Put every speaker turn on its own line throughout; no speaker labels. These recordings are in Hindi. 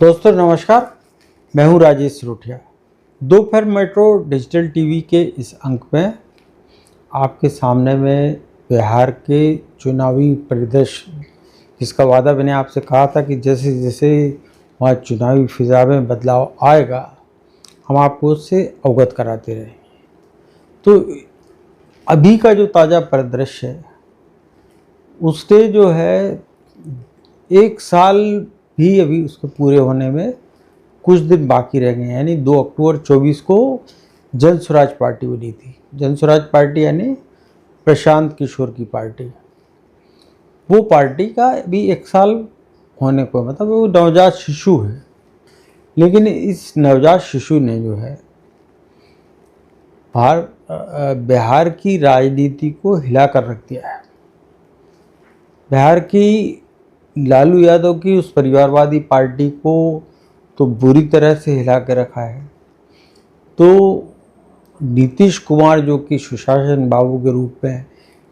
दोस्तों नमस्कार, मैं हूं राजेश रोटिया। दोपहर मेट्रो डिजिटल टीवी के इस अंक में आपके सामने में बिहार के चुनावी परिदृश्य, जिसका वादा मैंने आपसे कहा था कि जैसे जैसे वहाँ चुनावी फिजा में बदलाव आएगा हम आपको उससे अवगत कराते रहेंगे। तो अभी का जो ताज़ा परिदृश्य है उससे जो है 1 साल भी अभी उसके पूरे होने में कुछ दिन बाकी रह गए हैं। यानी 2 अक्टूबर 24 को जन स्वराज पार्टी बनी थी। जन स्वराज पार्टी यानी प्रशांत किशोर की पार्टी। वो पार्टी का अभी 1 साल होने को, मतलब वो नवजात शिशु है, लेकिन इस नवजात शिशु ने जो है बिहार की राजनीति को हिला कर रख दिया है। बिहार की लालू यादव की उस परिवारवादी पार्टी को तो बुरी तरह से हिला के रखा है। तो नीतीश कुमार जो कि सुशासन बाबू के रूप में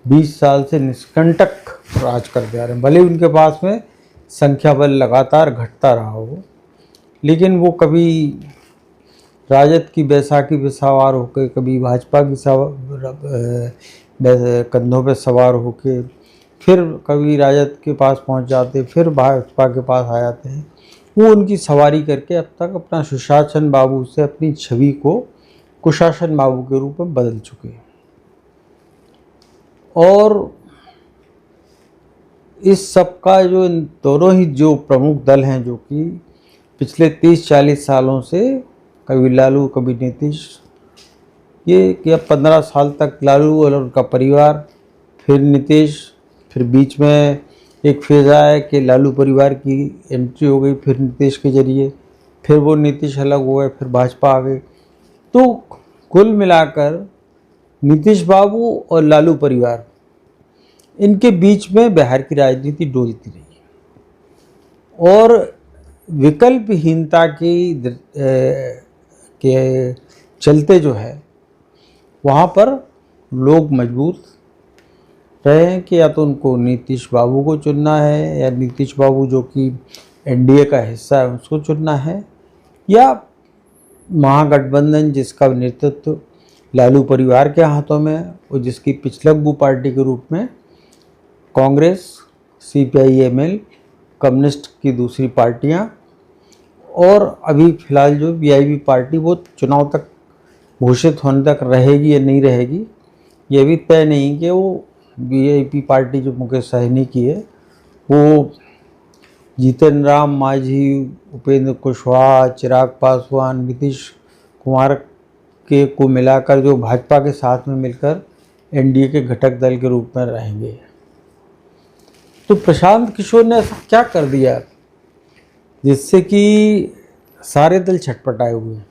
20 साल से निष्कंटक राज कर दे रहे हैं, भले उनके पास में संख्या बल लगातार घटता रहा हो, लेकिन वो कभी राजद की बैसाखी पे सवार होकर, कभी भाजपा की कंधों पे सवार होकर, फिर कभी राजद के पास पहुंच जाते, फिर भाजपा के पास आ जाते हैं। वो उनकी सवारी करके अब तक अपना सुशासन बाबू से अपनी छवि को कुशासन बाबू के रूप में बदल चुके हैं। और इस सब का जो दोनों ही जो प्रमुख दल हैं, जो कि पिछले 30-40 सालों से कभी लालू कभी नीतीश, ये कि अब 15 साल तक लालू और उनका परिवार, फिर नीतीश, फिर बीच में एक फेज आया कि लालू परिवार की एंट्री हो गई, फिर नीतीश के जरिए, फिर वो नीतीश अलग हो गए, फिर भाजपा आ गई। तो कुल मिलाकर नीतीश बाबू और लालू परिवार, इनके बीच में बिहार की राजनीति डोलती रही और विकल्पहीनता के चलते जो है वहाँ पर लोग मजबूर रहे हैं कि या तो उनको नीतीश बाबू को चुनना है, या नीतीश बाबू जो कि एनडीए का हिस्सा है उसको चुनना है, या महागठबंधन जिसका नेतृत्व लालू परिवार के हाथों में और जिसकी पिछलग्गू पार्टी के रूप में कांग्रेस, CPI-ML, कम्युनिस्ट की दूसरी पार्टियां, और अभी फिलहाल जो VIP पार्टी, वो चुनाव तक घोषित होने तक रहेगी या नहीं रहेगी ये भी तय नहीं कि वो VIP पार्टी जो मुकेश सहनी की है, वो जीतन राम मांझी, उपेंद्र कुशवाहा, चिराग पासवान, नीतीश कुमार के को मिलाकर जो भाजपा के साथ में मिलकर एनडीए के घटक दल के रूप में रहेंगे। तो प्रशांत किशोर ने ऐसा क्या कर दिया जिससे कि सारे दल छटपटाए हुए हैं।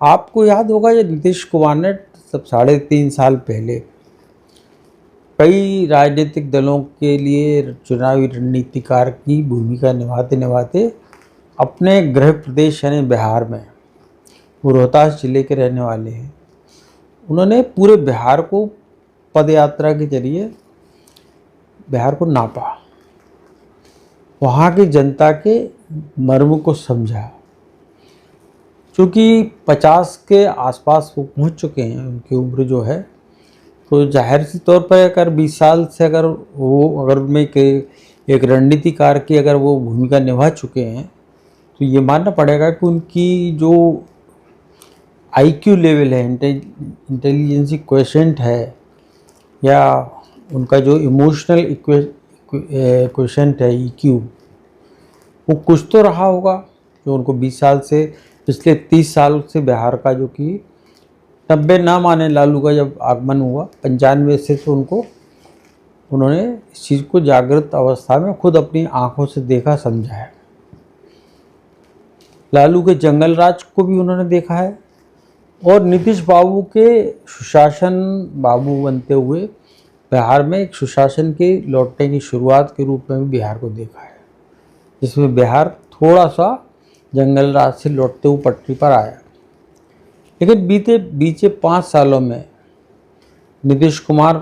आपको याद होगा ये नीतीश कुमार ने सब 3.5 साल पहले कई राजनीतिक दलों के लिए चुनावी रणनीतिकार की भूमिका निभाते निभाते अपने गृह प्रदेश यानी बिहार में, वो रोहतास जिले के रहने वाले हैं, उन्होंने पूरे बिहार को पदयात्रा के जरिए बिहार को नापा, वहाँ की जनता के मर्म को समझा। चूँकि 50 के आसपास वो पहुँच चुके हैं, उनकी उम्र जो है, तो जाहिर सी तौर पर अगर 20 साल से अगर उनमें एक रणनीतिकार की अगर वो भूमिका निभा चुके हैं, तो ये मानना पड़ेगा कि उनकी जो IQ लेवल है, इंटेलिजेंसी क्वेश्चंट है, या उनका जो इमोशनल क्वेश्चंट है, EQ, वो कुछ तो रहा होगा जो उनको 20 साल से, पिछले 30 साल से बिहार का, जो कि 90 ना माने लालू का जब आगमन हुआ 95 से, तो उन्होंने इस चीज़ को जागृत अवस्था में खुद अपनी आंखों से देखा, समझा है। लालू के जंगल राज को भी उन्होंने देखा है, और नीतीश बाबू के सुशासन बाबू बनते हुए बिहार में एक सुशासन के लौटने की शुरुआत के रूप में भी बिहार को देखा है, जिसमें बिहार थोड़ा सा जंगल राज से लौटते हुए पटरी पर आया। लेकिन बीते 5 सालों में नीतीश कुमार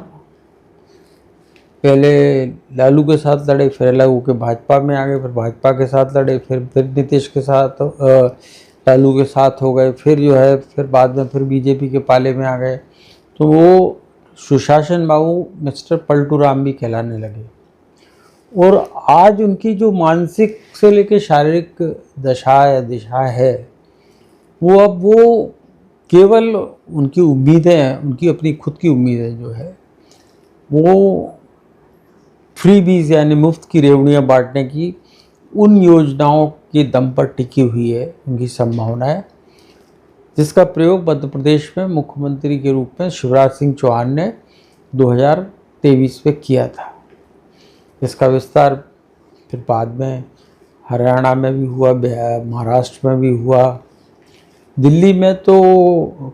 पहले लालू के साथ लड़े, फिर अलग होकर भाजपा में आ गए, फिर भाजपा के साथ लड़े, फिर नीतीश के साथ लालू के साथ हो गए, फिर जो है फिर बाद में फिर बीजेपी के पाले में आ गए। तो वो सुशासन बाबू मिस्टर पलटू राम भी कहलाने लगे। और आज उनकी जो मानसिक से लेकर शारीरिक दशा या दिशा है, वो अब वो केवल उनकी उम्मीदें, उनकी अपनी खुद की उम्मीदें जो है वो फ्री बीज यानी मुफ्त की रेवड़ियाँ बांटने की उन योजनाओं के दम पर टिकी हुई है उनकी संभावना है, जिसका प्रयोग मध्य प्रदेश में मुख्यमंत्री के रूप में शिवराज सिंह चौहान ने 2023 में किया था। इसका विस्तार फिर बाद में हरियाणा में भी हुआ, महाराष्ट्र में भी हुआ। दिल्ली में तो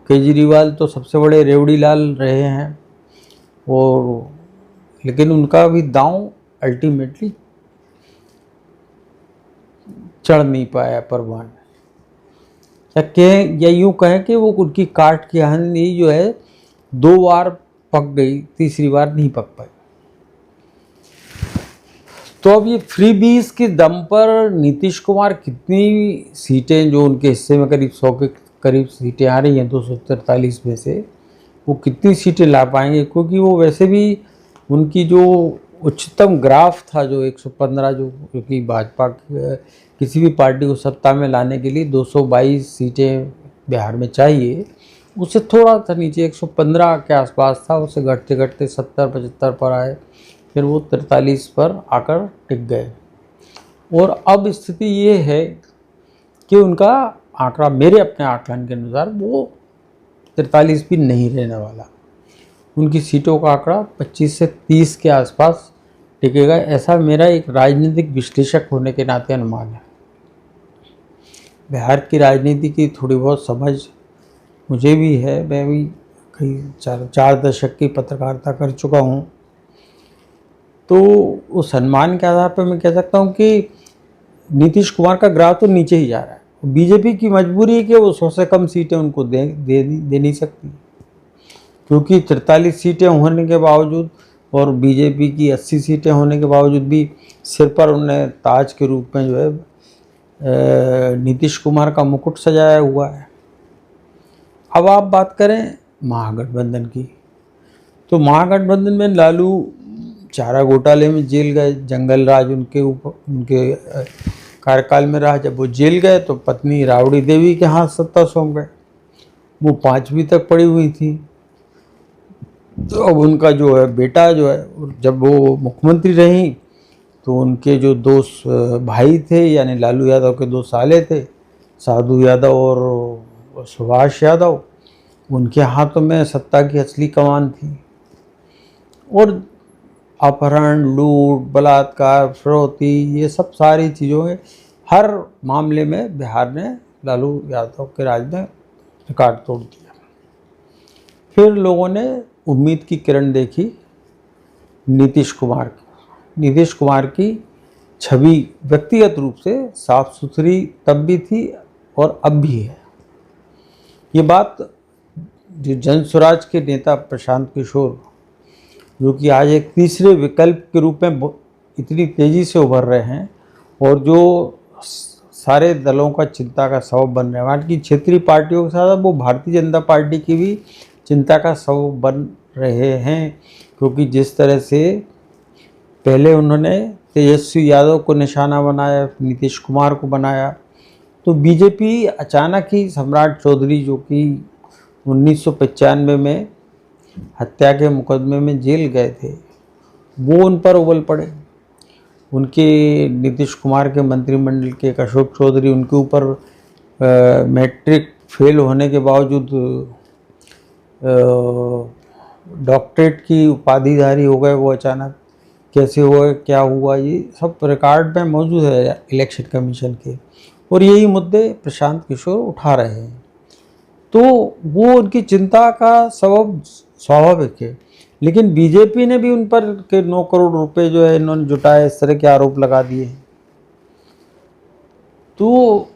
केजरीवाल तो सबसे बड़े रेवड़ी लाल रहे हैं, और लेकिन उनका भी दांव अल्टीमेटली चढ़ नहीं पाया परवान। या यूँ कहें कि वो उनकी काट की हानि जो है 2 बार पक गई, तीसरी बार नहीं पक पाई। तो अब ये फ्री बीज के दम पर नीतीश कुमार कितनी सीटें जो उनके हिस्से में करीब 100 के करीब सीटें आ रही हैं 243 में से, वो कितनी सीटें ला पाएंगे, क्योंकि वो वैसे भी उनकी जो उच्चतम ग्राफ था जो 115 जो क्योंकि भाजपा किसी भी पार्टी को सत्ता में लाने के लिए 222 सीटें बिहार में चाहिए, उससे थोड़ा सा नीचे 115 के आसपास था, उससे घटते घटते 70-75 पर आए, फिर वो 43 पर आकर टिक गए। और अब स्थिति ये है कि उनका आंकड़ा मेरे अपने आकलन के अनुसार वो 43 भी नहीं रहने वाला। उनकी सीटों का आंकड़ा 25 से 30 के आसपास टिकेगा, ऐसा मेरा एक राजनीतिक विश्लेषक होने के नाते अनुमान है। बिहार की राजनीति की थोड़ी बहुत समझ मुझे भी है, मैं भी कई 4 दशक की पत्रकारिता कर चुका हूँ। तो उस सम्मान के आधार पर मैं कह सकता हूँ कि नीतीश कुमार का ग्राफ तो नीचे ही जा रहा है। बीजेपी की मजबूरी है कि वो 100 से कम सीटें उनको दे नहीं सकती, क्योंकि 43 सीटें होने के बावजूद और बीजेपी की 80 सीटें होने के बावजूद भी सिर पर उन्हें ताज के रूप में जो है नीतीश कुमार का मुकुट सजाया हुआ है। अब आप बात करें महागठबंधन की, तो महागठबंधन में लालू चारा घोटाले में जेल गए, जंगल राज उनके ऊपर उनके कार्यकाल में रहा। जब वो जेल गए तो पत्नी राबड़ी देवी के हाथ सत्ता सौंप गए, वो 5वीं तक पड़ी हुई थी। तो अब उनका जो है बेटा जो है, जब वो मुख्यमंत्री रही तो उनके जो 2 भाई थे यानी लालू यादव के 2 साले थे, साधु यादव और सुभाष यादव, उनके हाथों में सत्ता की असली कमान थी। और अपहरण, लूट, बलात्कार, फिरौती, ये सब सारी चीज़ों में हर मामले में बिहार ने लालू यादव के राज में रिकॉर्ड तोड़ दिया। फिर लोगों ने उम्मीद की किरण देखी नीतीश कुमार की। नीतीश कुमार की छवि व्यक्तिगत रूप से साफ सुथरी तब भी थी और अब भी है। ये बात जो जन स्वराज के नेता प्रशांत किशोर, जो कि आज एक तीसरे विकल्प के रूप में इतनी तेज़ी से उभर रहे हैं और जो सारे दलों का चिंता का सबब बन रहे हैं, वहाँ की क्षेत्रीय पार्टियों के साथ वो भारतीय जनता पार्टी की भी चिंता का सबब बन रहे हैं, क्योंकि जिस तरह से पहले उन्होंने तेजस्वी यादव को निशाना बनाया, नीतीश कुमार को बनाया, तो बीजेपी अचानक ही सम्राट चौधरी जो कि 1995 में हत्या के मुकदमे में जेल गए थे, वो उन पर उबल पड़े। उनके नीतीश कुमार के मंत्रिमंडल के अशोक चौधरी उनके ऊपर मैट्रिक फेल होने के बावजूद डॉक्टरेट की उपाधिधारी हो गए। वो अचानक कैसे हुआ, क्या हुआ, ये सब रिकॉर्ड में मौजूद है इलेक्शन कमीशन के, और यही मुद्दे प्रशांत किशोर उठा रहे हैं। तो वो उनकी चिंता का सबब स्वाभाविक है, लेकिन बीजेपी ने भी उन पर के 9 करोड़ रुपए जो है इन्होंने जुटाए, इस तरह के आरोप लगा दिए हैं। तो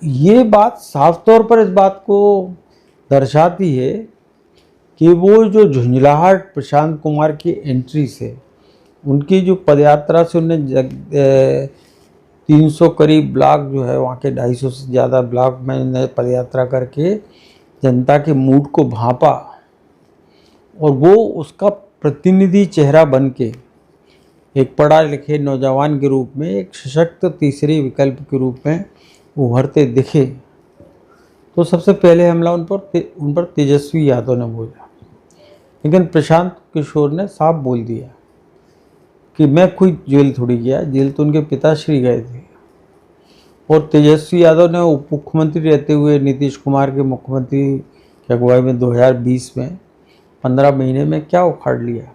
ये बात साफ तौर पर इस बात को दर्शाती है कि वो जो झुंझलाहट प्रशांत कुमार की एंट्री से उनकी जो पदयात्रा से उन्हें 300 करीब ब्लॉक जो है वहाँ के 250 से ज़्यादा ब्लॉक में उन्हें पदयात्रा करके जनता के मूड को भांपा और वो उसका प्रतिनिधि चेहरा बन के एक पढ़ा लिखे नौजवान के रूप में एक सशक्त तीसरे विकल्प के रूप में उभरते दिखे, तो सबसे पहले हमला उन पर तेजस्वी यादव ने बोला। लेकिन प्रशांत किशोर ने साफ बोल दिया कि मैं कोई जेल थोड़ी गया, जेल तो उनके पिताश्री गए थे। और तेजस्वी यादव ने उप मुख्यमंत्री रहते हुए नीतीश कुमार के मुख्यमंत्री की अगुवाई में 2020 में 15 महीने में क्या उखाड़ लिया,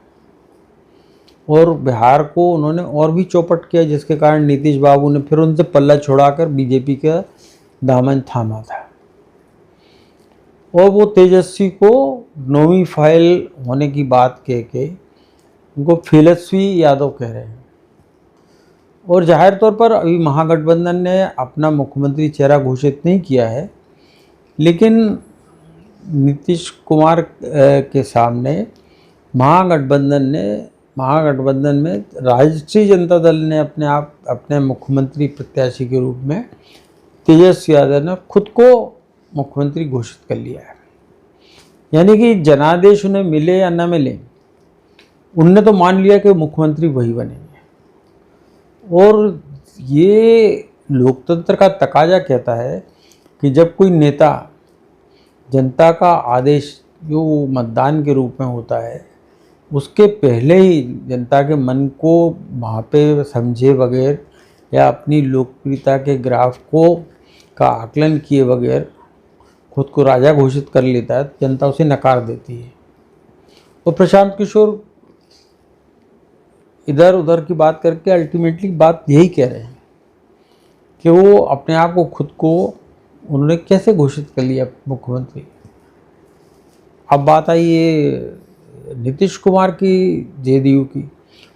और बिहार को उन्होंने और भी चौपट किया, जिसके कारण नीतीश बाबू ने फिर उनसे पल्ला छुड़ाकर बीजेपी का दामन थामा था। और वो तेजस्वी को 9वीं फाइल होने की बात कह के उनको फिलस्वी यादव कह रहे हैं। और जाहिर तौर पर अभी महागठबंधन ने अपना मुख्यमंत्री चेहरा घोषित नहीं किया है, लेकिन नीतीश कुमार के सामने महागठबंधन में राष्ट्रीय जनता दल ने अपने मुख्यमंत्री प्रत्याशी के रूप में तेजस्वी यादव ने खुद को मुख्यमंत्री घोषित कर लिया है। यानी कि जनादेश उन्हें मिले या न मिले, उनने तो मान लिया कि मुख्यमंत्री वही बनेंगे। और ये लोकतंत्र का तकाजा कहता है कि जब कोई नेता जनता का आदेश जो मतदान के रूप में होता है उसके पहले ही जनता के मन को भांपे समझे बगैर या अपनी लोकप्रियता के ग्राफ का आकलन किए बगैर खुद को राजा घोषित कर लेता है, जनता उसे नकार देती है। और प्रशांत किशोर इधर उधर की बात करके अल्टीमेटली बात यही कह रहे हैं कि वो अपने आप को खुद को उन्होंने कैसे घोषित कर लिया मुख्यमंत्री। अब बात आई ये नीतीश कुमार की जेडीयू की,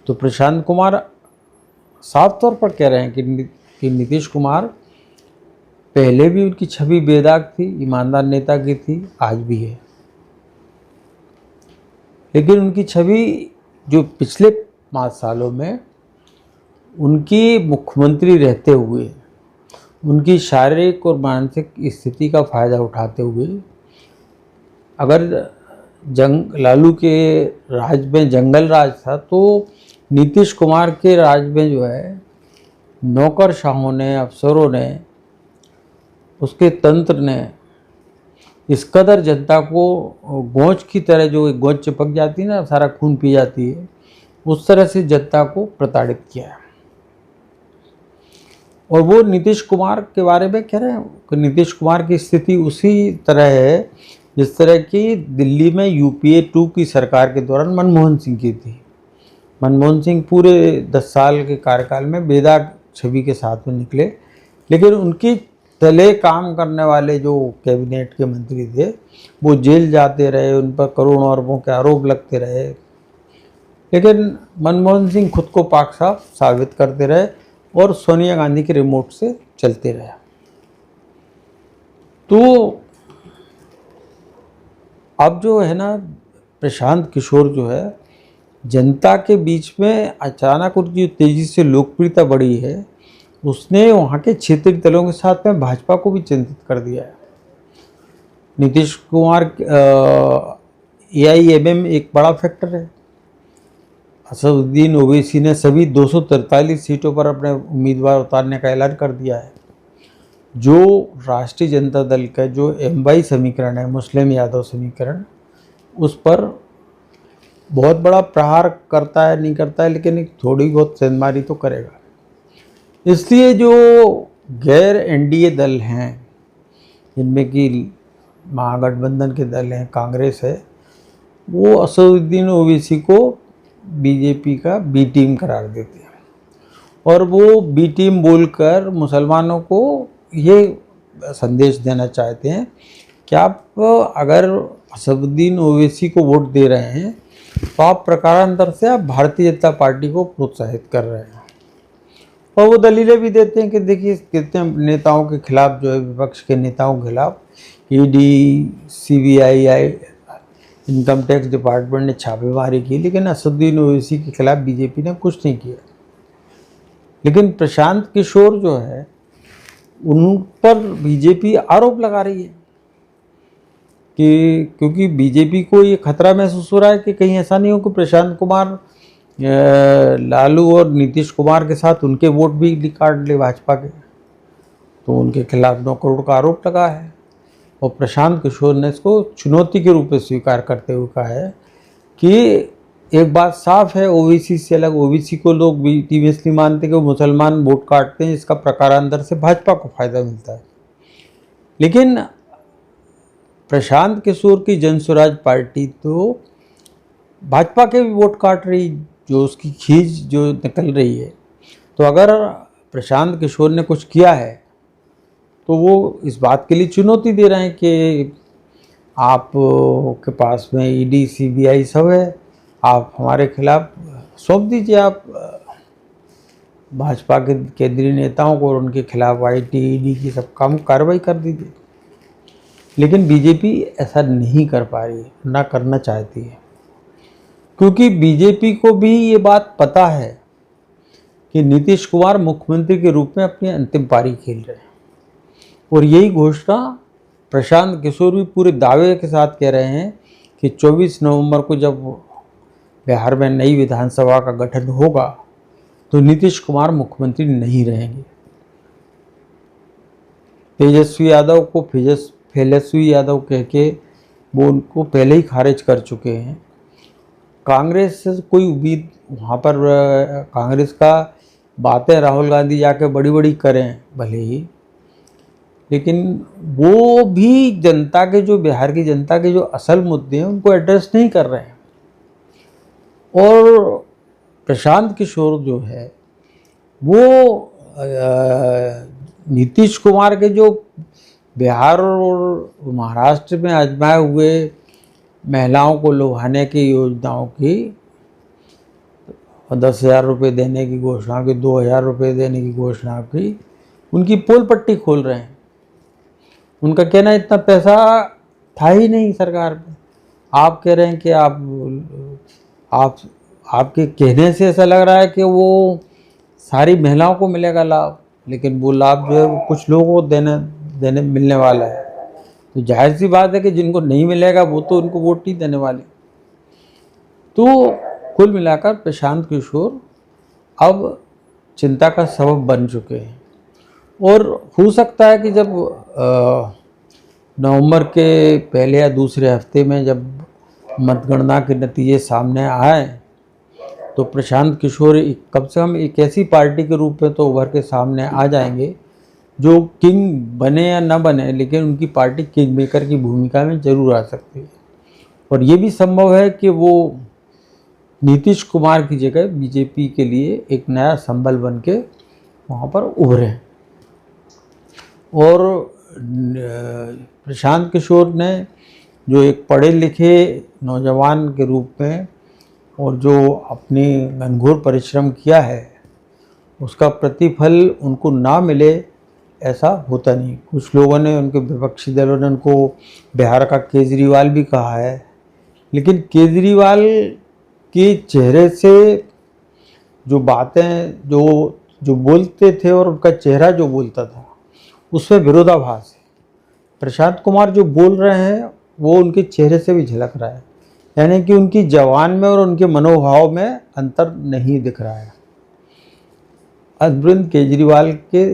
तो प्रशांत कुमार साफ तौर पर कह रहे हैं कि नीतीश कुमार पहले भी उनकी छवि बेदाग थी, ईमानदार नेता की थी, आज भी है। लेकिन उनकी छवि जो पिछले 5 सालों में उनकी मुख्यमंत्री रहते हुए उनकी शारीरिक और मानसिक स्थिति का फ़ायदा उठाते हुए, अगर लालू के राज में जंगल राज था, तो नीतीश कुमार के राज में जो है नौकरशाहों ने, अफसरों ने, उसके तंत्र ने इस कदर जनता को गोंच की तरह, जो एक गोंच चिपक जाती है ना, सारा खून पी जाती है, उस तरह से जनता को प्रताड़ित किया है। और वो नीतीश कुमार के बारे में कह रहे हैं कि नीतीश कुमार की स्थिति उसी तरह है जिस तरह की दिल्ली में UPA 2 की सरकार के दौरान मनमोहन सिंह की थी। मनमोहन सिंह पूरे 10 साल के कार्यकाल में बेदाग छवि के साथ में निकले, लेकिन उनकी तले काम करने वाले जो कैबिनेट के मंत्री थे वो जेल जाते रहे, उन पर करोड़ों अरबों के आरोप लगते रहे, लेकिन मनमोहन सिंह खुद को पाक साफ साबित करते रहे और सोनिया गांधी के रिमोट से चलते रहे। तो अब जो है ना, प्रशांत किशोर जो है जनता के बीच में अचानक उनकी तेज़ी से लोकप्रियता बढ़ी है, उसने वहाँ के क्षेत्रीय दलों के साथ में भाजपा को भी चिंतित कर दिया है। नीतीश कुमार AIMM एक बड़ा फैक्टर है। असदुद्दीन ओवैसी ने सभी 243 सीटों पर अपने उम्मीदवार उतारने का ऐलान कर दिया है। जो राष्ट्रीय जनता दल का जो MY समीकरण है, मुस्लिम यादव समीकरण, उस पर बहुत बड़ा प्रहार करता है, नहीं करता है, लेकिन एक थोड़ी बहुत सेंधमारी तो करेगा। इसलिए जो गैर NDA दल हैं, जिनमें कि महागठबंधन के दल हैं, कांग्रेस है, वो असदुद्दीन ओवैसी को बीजेपी का B टीम करार देते हैं और वो B टीम बोलकर मुसलमानों को ये संदेश देना चाहते हैं कि आप अगर असदुद्दीन ओवैसी को वोट दे रहे हैं तो आप प्रकारांतर से आप भारतीय जनता पार्टी को प्रोत्साहित कर रहे हैं। और वो दलीलें भी देते हैं कि देखिए कितने नेताओं के खिलाफ जो है, विपक्ष के नेताओं के खिलाफ ED, CBI income tax department ने छापेमारी की, लेकिन असदुद्दीन ओवैसी के खिलाफ बीजेपी ने कुछ नहीं किया। लेकिन प्रशांत किशोर जो है उन पर बीजेपी आरोप लगा रही है कि क्योंकि बीजेपी को ये खतरा महसूस हो रहा है कि कहीं ऐसा नहीं हो कि प्रशांत कुमार लालू और नीतीश कुमार के साथ उनके वोट भी काट ले भाजपा के, तो उनके खिलाफ 9 करोड़ का आरोप लगा है। और प्रशांत किशोर ने इसको चुनौती के रूप में स्वीकार करते हुए कहा है कि एक बात साफ है, ओबीसी से अलग, ओबीसी को लोग भी इसलिए मानते हैं कि वो मुसलमान वोट काटते हैं, इसका प्रकारांतर से भाजपा को फायदा मिलता है। लेकिन प्रशांत किशोर की जन स्वराज पार्टी तो भाजपा के भी वोट काट रही, जो उसकी खींच जो निकल रही है। तो अगर प्रशांत किशोर ने कुछ किया है तो वो इस बात के लिए चुनौती दे रहे हैं कि आप के पास में ईडी सीबीआई सब है, आप हमारे खिलाफ सौंप दीजिए आप भाजपा के केंद्रीय नेताओं को और उनके खिलाफ आईटी ईडी की सब काम कार्रवाई कर दीजिए। लेकिन बीजेपी ऐसा नहीं कर पा रही है, ना करना चाहती है, क्योंकि बीजेपी को भी ये बात पता है कि नीतीश कुमार मुख्यमंत्री के रूप में अपनी अंतिम पारी खेल रहे हैं। और यही घोषणा प्रशांत किशोर भी पूरे दावे के साथ कह रहे हैं कि 24 नवंबर को जब बिहार में नई विधानसभा का गठन होगा तो नीतीश कुमार मुख्यमंत्री नहीं रहेंगे। तेजस्वी यादव को फेलस्वी यादव कह के वो उनको पहले ही खारिज कर चुके हैं। कांग्रेस से कोई उम्मीद वहाँ पर कांग्रेस का बातें राहुल गांधी जाके बड़ी बड़ी करें भले ही, लेकिन वो भी जनता के जो बिहार की जनता के जो असल मुद्दे हैं उनको एड्रेस नहीं कर रहे हैं। और प्रशांत किशोर जो है वो नीतीश कुमार के जो बिहार और महाराष्ट्र में आजमाए हुए महिलाओं को लुभाने की योजनाओं की 10,000 रुपये देने की घोषणा की, 2,000 रुपये देने की घोषणा की, उनकी पोल पट्टी खोल रहे हैं। उनका कहना इतना पैसा था ही नहीं सरकार में। आप कह रहे हैं कि आपके कहने से ऐसा लग रहा है कि वो सारी महिलाओं को मिलेगा लाभ, लेकिन वो लाभ जो है वो कुछ लोगों को देने मिलने वाला है। तो जाहिर सी बात है कि जिनको नहीं मिलेगा वो तो उनको वोट नहीं देने वाले। तो कुल मिलाकर प्रशांत किशोर अब चिंता का सबब बन चुके हैं। और हो सकता है कि जब नवंबर के पहले या दूसरे हफ्ते में जब मतगणना के नतीजे सामने आए तो प्रशांत किशोर कम से कम एक ऐसी पार्टी के रूप में तो उभर के सामने आ जाएंगे जो किंग बने या ना बने, लेकिन उनकी पार्टी किंग मेकर की भूमिका में जरूर आ सकती है। और ये भी संभव है कि वो नीतीश कुमार की जगह बीजेपी के लिए एक नया संबल बन के वहाँ पर उभरे। और प्रशांत किशोर ने जो एक पढ़े लिखे नौजवान के रूप में और जो अपनी घनघोर परिश्रम किया है उसका प्रतिफल उनको ना मिले ऐसा होता नहीं। कुछ लोगों ने, उनके विपक्षी दलों ने उनको बिहार का केजरीवाल भी कहा है, लेकिन केजरीवाल के चेहरे से जो बातें जो बोलते थे और उनका चेहरा जो बोलता था उसमें विरोधाभास है। प्रशांत कुमार जो बोल रहे हैं वो उनके चेहरे से भी झलक रहा है, यानी कि उनकी जबान में और उनके मनोभाव में अंतर नहीं दिख रहा है। अरविंद केजरीवाल के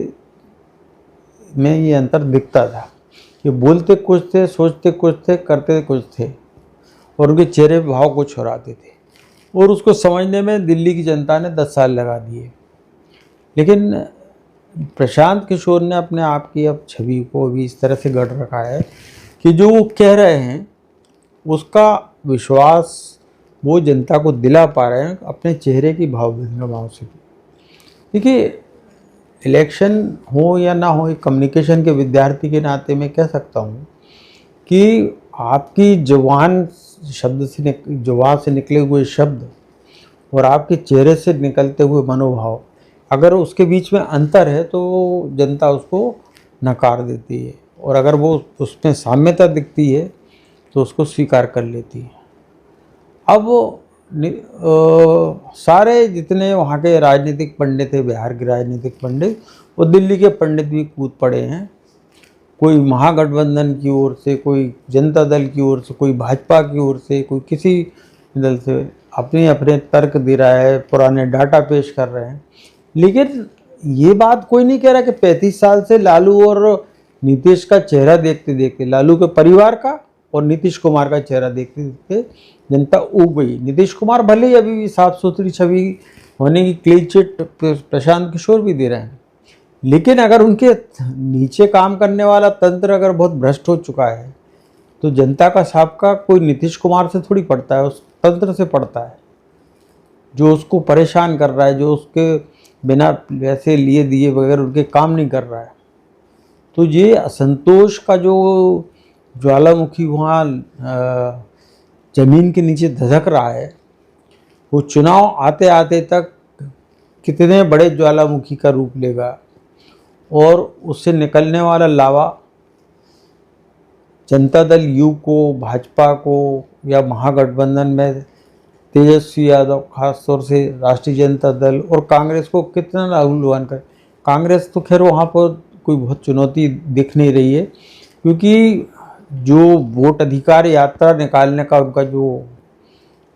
में ये अंतर दिखता था कि बोलते कुछ थे, सोचते कुछ थे, करते कुछ थे, और उनके चेहरे पे भाव कुछ और आते थे। और उसको समझने में दिल्ली की जनता ने 10 साल लगा दिए। लेकिन प्रशांत किशोर ने अपने आप की अब छवि को भी इस तरह से गढ़ रखा है कि जो वो कह रहे हैं उसका विश्वास वो जनता को दिला पा रहे हैं अपने चेहरे की भाव से। देखिए, इलेक्शन हो या ना हो, एक कम्युनिकेशन के विद्यार्थी के नाते मैं कह सकता हूँ कि आपकी जुबान से निकले हुए शब्द और आपके चेहरे से निकलते हुए मनोभाव, अगर उसके बीच में अंतर है तो जनता उसको नकार देती है, और अगर वो उसमें साम्यता दिखती है तो उसको स्वीकार कर लेती है। अब सारे जितने वहाँ के राजनीतिक पंडित थे, बिहार के राजनीतिक पंडित, वो दिल्ली के पंडित भी कूद पड़े हैं। कोई महागठबंधन की ओर से, कोई जनता दल की ओर से, कोई भाजपा की ओर से, कोई किसी दल से अपने अपने तर्क दे रहा है, पुराने डाटा पेश कर रहे हैं। लेकिन ये बात कोई नहीं कह रहा कि 35 साल से लालू और नीतीश का चेहरा देखते देखते, लालू के परिवार का और नीतीश कुमार का चेहरा देखते देखते जनता ऊब गई। नीतीश कुमार भले ही अभी भी साफ सुथरी छवि होने की क्लीन चिट प्रशांत किशोर भी दे रहे हैं, लेकिन अगर उनके नीचे काम करने वाला तंत्र अगर बहुत भ्रष्ट हो चुका है तो जनता का साबका कोई नीतीश कुमार से थोड़ी पड़ता है, उस तंत्र से पड़ता है जो उसको परेशान कर रहा है, जो उसके बिना पैसे लिए दिए बगैर उनके काम नहीं कर रहा है। तो ये असंतोष का जो ज्वालामुखी वहाँ जमीन के नीचे धधक रहा है, वो चुनाव आते आते तक कितने बड़े ज्वालामुखी का रूप लेगा और उससे निकलने वाला लावा जनता दल यू को, भाजपा को या महागठबंधन में तेजस्वी यादव, खासतौर से राष्ट्रीय जनता दल और कांग्रेस को कितना लाभवान कर। कांग्रेस तो खैर वहाँ पर कोई बहुत चुनौती दिख नहीं रही है, क्योंकि जो वोट अधिकार यात्रा निकालने का उनका जो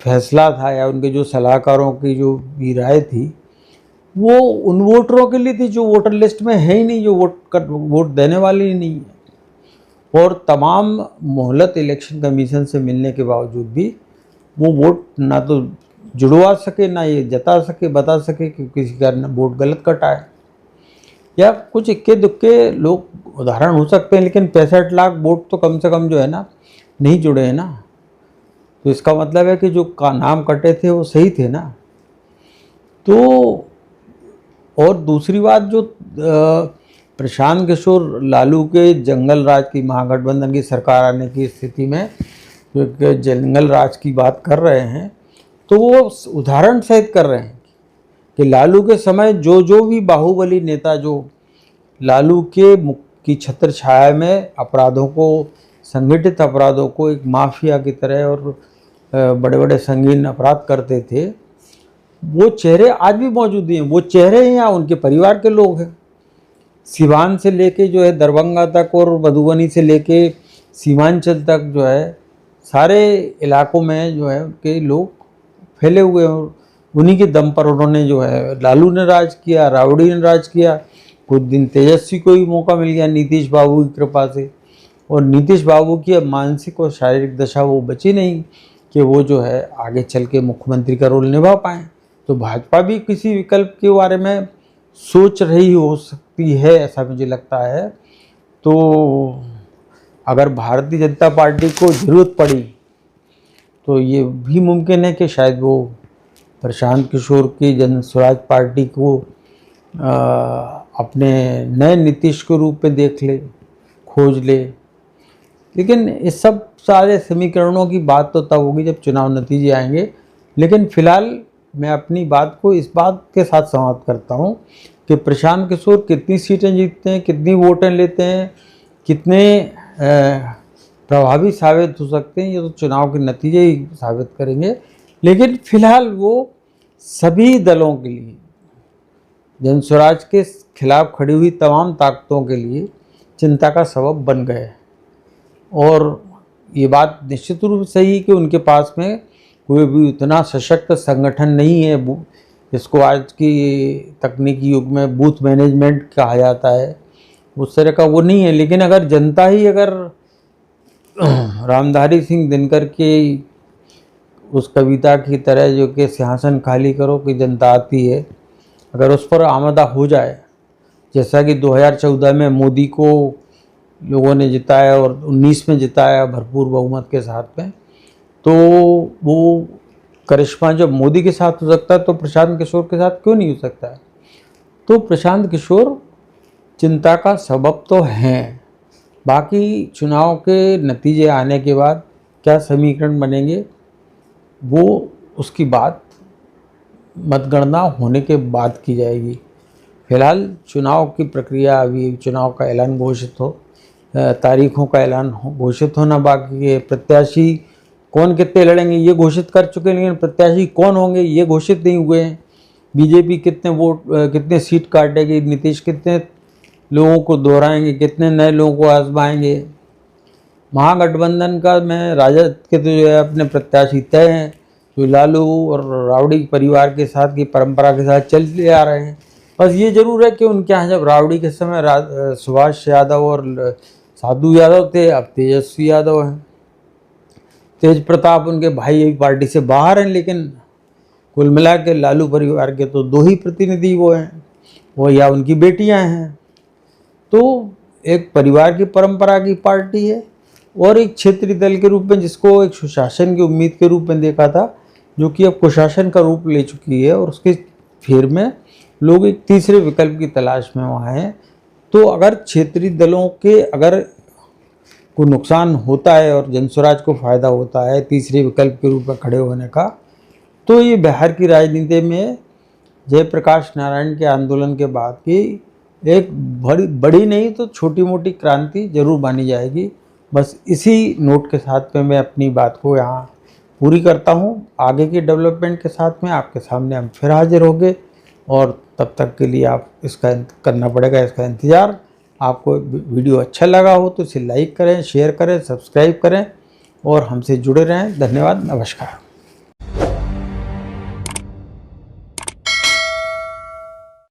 फैसला था या उनके जो सलाहकारों की जो भी राय थी, वो उन वोटरों के लिए थी जो वोटर लिस्ट में है ही नहीं, जो वोट देने वाले ही नहीं है। और तमाम मोहलत इलेक्शन कमीशन से मिलने के बावजूद भी वो वोट ना तो जुड़वा सके, ना ये जता सके, बता सके कि किसी का वोट गलत कटा है। या कुछ इक्के दुक्के लोग उदाहरण हो सकते हैं, लेकिन 65 लाख वोट तो कम से कम जो है ना नहीं जुड़े हैं ना। तो इसका मतलब है कि जो का नाम कटे थे वो सही थे ना। तो और दूसरी बात, जो प्रशांत किशोर लालू के जंगल राज की, महागठबंधन की सरकार आने की स्थिति में जो जंगल राज की बात कर रहे हैं, तो वो उदाहरण सहित कर रहे हैं कि लालू के समय जो भी बाहुबली नेता जो लालू की छत्र छाया में अपराधों को, संगठित अपराधों को एक माफिया की तरह और बड़े बड़े संगीन अपराध करते थे, वो चेहरे आज भी मौजूद हैं। वो चेहरे हैं या उनके परिवार के लोग हैं। सिवान से लेके जो है दरभंगा तक और मधुबनी से लेके सीमांचल तक जो है सारे इलाकों में जो है उनके लोग फैले हुए हैं। उन्हीं के दम पर उन्होंने जो है, लालू ने राज किया, राबड़ी ने राज किया, कुछ दिन तेजस्वी को भी मौका मिल गया नीतीश बाबू की कृपा से। और नीतीश बाबू की अब मानसिक और शारीरिक दशा वो बची नहीं कि वो जो है आगे चल के मुख्यमंत्री का रोल निभा पाएँ। तो भाजपा भी किसी विकल्प के बारे में सोच रही हो सकती है, ऐसा मुझे लगता है। तो अगर भारतीय जनता पार्टी को ज़रूरत पड़ी तो ये भी मुमकिन है कि शायद वो प्रशांत किशोर की जन स्वराज पार्टी को अपने नए नीतीश के रूप में देख ले, खोज ले। लेकिन इस सब सारे समीकरणों की बात तो तब होगी जब चुनाव नतीजे आएंगे। लेकिन फिलहाल मैं अपनी बात को इस बात के साथ समाप्त करता हूँ कि प्रशांत किशोर कितनी सीटें जीतते हैं, कितनी वोटें लेते हैं, कितने प्रभावी साबित हो सकते हैं, ये तो चुनाव के नतीजे ही साबित करेंगे। लेकिन फिलहाल वो सभी दलों के लिए, जन स्वराज के खिलाफ खड़ी हुई तमाम ताकतों के लिए चिंता का सबब बन गए। और ये बात निश्चित रूप से सही कि उनके पास में कोई भी उतना सशक्त संगठन नहीं है, जिसको आज की तकनीकी युग में बूथ मैनेजमेंट कहा जाता है, उस तरह का वो नहीं है। लेकिन अगर जनता ही अगर रामधारी सिंह दिनकर के उस कविता की तरह जो कि सिंहासन खाली करो कि जनता आती है, अगर उस पर आमादा हो जाए, जैसा कि 2014 में मोदी को लोगों ने जिताया और 19 में जिताया भरपूर बहुमत के साथ में, तो वो करिश्मा जब मोदी के साथ हो सकता है तो प्रशांत किशोर के साथ क्यों नहीं हो सकता है। तो प्रशांत किशोर चिंता का सबब तो हैं। बाकी चुनाव के नतीजे आने के बाद क्या समीकरण बनेंगे वो उसकी बात मतगणना होने के बाद की जाएगी। फिलहाल चुनाव की प्रक्रिया, अभी चुनाव का ऐलान घोषित हो, तारीखों का ऐलान घोषित होना बाकी है। प्रत्याशी कौन कितने लड़ेंगे ये घोषित कर चुके हैं, लेकिन प्रत्याशी कौन होंगे ये घोषित नहीं हुए हैं। बीजेपी कितने सीट काटेगी, नीतीश कितने लोगों को दोहराएंगे, कितने नए लोगों को आजमाएंगे। महागठबंधन का में राजद के तो जो है अपने प्रत्याशी तय हैं, जो लालू और रावड़ी परिवार के साथ की परंपरा के साथ चलते आ रहे हैं। बस ये जरूर है कि उनके यहाँ जब रावड़ी के समय सुभाष यादव और साधु यादव थे, अब तेजस्वी यादव हैं। तेज प्रताप उनके भाई पार्टी से बाहर हैं, लेकिन कुल मिला के लालू परिवार के तो 2 ही प्रतिनिधि वो हैं, वो या उनकी बेटियां हैं। तो एक परिवार की परंपरा की पार्टी है और एक क्षेत्रीय दल के रूप में जिसको एक सुशासन की उम्मीद के रूप में देखा था, जो कि अब कुशासन का रूप ले चुकी है, और उसके फेर में लोग एक तीसरे विकल्प की तलाश में वहाँ हैं। तो अगर क्षेत्रीय दलों के अगर को नुकसान होता है और जनस्वराज को फायदा होता है तीसरे विकल्प के रूप में खड़े होने का, तो ये बिहार की राजनीति में जयप्रकाश नारायण के आंदोलन के बाद की एक बड़ी नहीं तो छोटी मोटी क्रांति जरूर मानी जाएगी। बस इसी नोट के साथ में मैं अपनी बात को यहाँ पूरी करता हूँ। आगे के डेवलपमेंट के साथ में आपके सामने हम फिर हाजिर होंगे, और तब तक के लिए आप इसका करना पड़ेगा इसका इंतज़ार। आपको वीडियो अच्छा लगा हो तो इसे लाइक करें, शेयर करें, सब्सक्राइब करें और हमसे जुड़े रहें। धन्यवाद, नमस्कार।